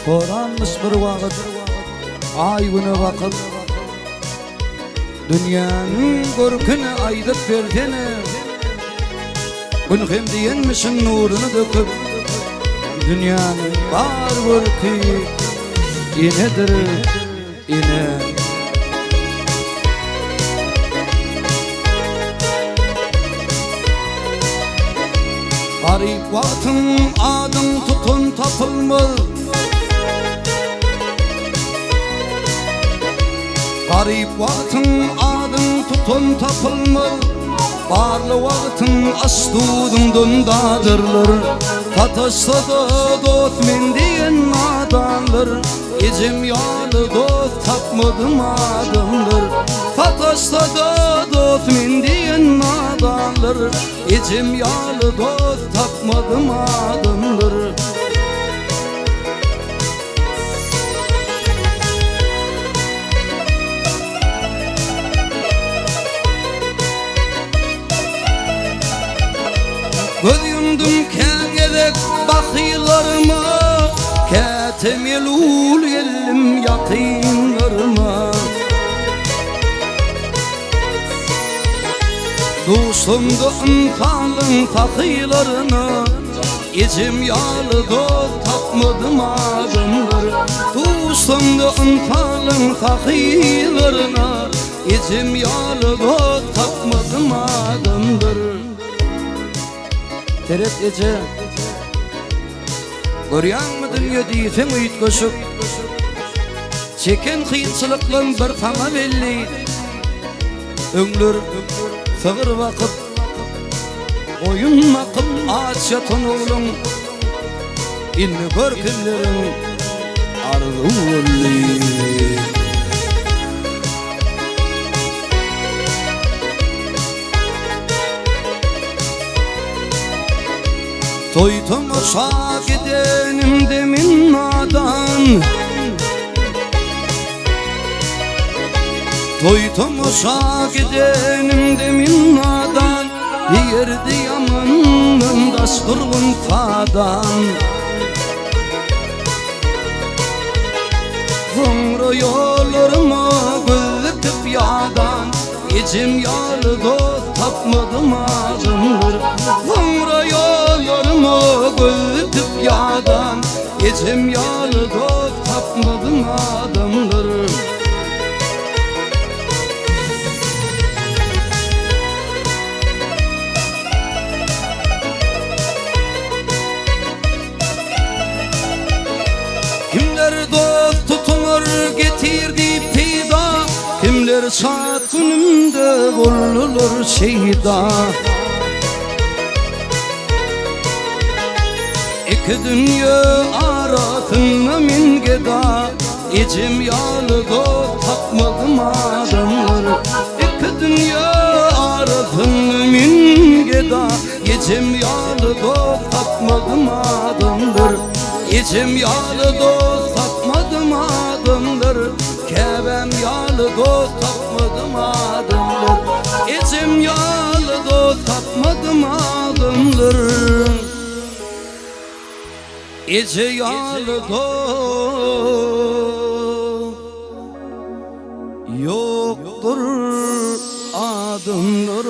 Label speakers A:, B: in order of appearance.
A: Soranmış bir vaqt ay güne vakit dünyanın görkünü aydıp berdene gün hem diyenmişin nurunu döküp dünyanın var görkü inedir ine. Garip vatın adım tutun tapılmaz, garip vatın adım tutun tapılmaz. Barlı vaktin astudumdundadırlar, Tataşsa da dost men diyen nadanlar. Ecem yalı dost tapmadım adımlar, Tataşsa da dost men diyen nadanlar. Ecem yalı dost tapmadım adımlar. Göz yumdum kelgedek bakıylarıma, Ketemelul elim yakınlarıma. Dostumdu ıntalın takıylarına, Ecem yalı dost tapmadım adımlar. Dostumdu ıntalın takıylarına, Ecem yalı dost tapmadım adımlar. Teret ece görýän mi dünýä diýsen öýt goşup, çeken kıyınçılıklan bir taňa belli. Öňler sygyr wakyt oyun makyp aç ýatan oglum, inni görkünleriň arzy bolly. Toy tomaşa gidenim demin nadan, toy tomaşa gidenim demin nadan. Yerdi yamanın dasturgun fadan, Zomra yollarıma gözüküp yadan. Ecem yalı dost tapmadım adımlar, Zomra yollarıma gözüküp yadan. Ecem yalı dost tapmadım adımlar. Kimler dost tutunur getirdi peyda, Kimler saat günümde bulunur şeyda. İki dünya arasında min geda, Ecem yalı dost tapmadım adımlar. İki dünya arasında min geda, Ecem yalı dost tapmadım adımlar. Ecem yalı dost tapmadım adımlar, Kebem yalı dost tapmadım adımlar. Ecem yalı dost tapmadım adımlar. Ece yalı dost yoktur adımlar.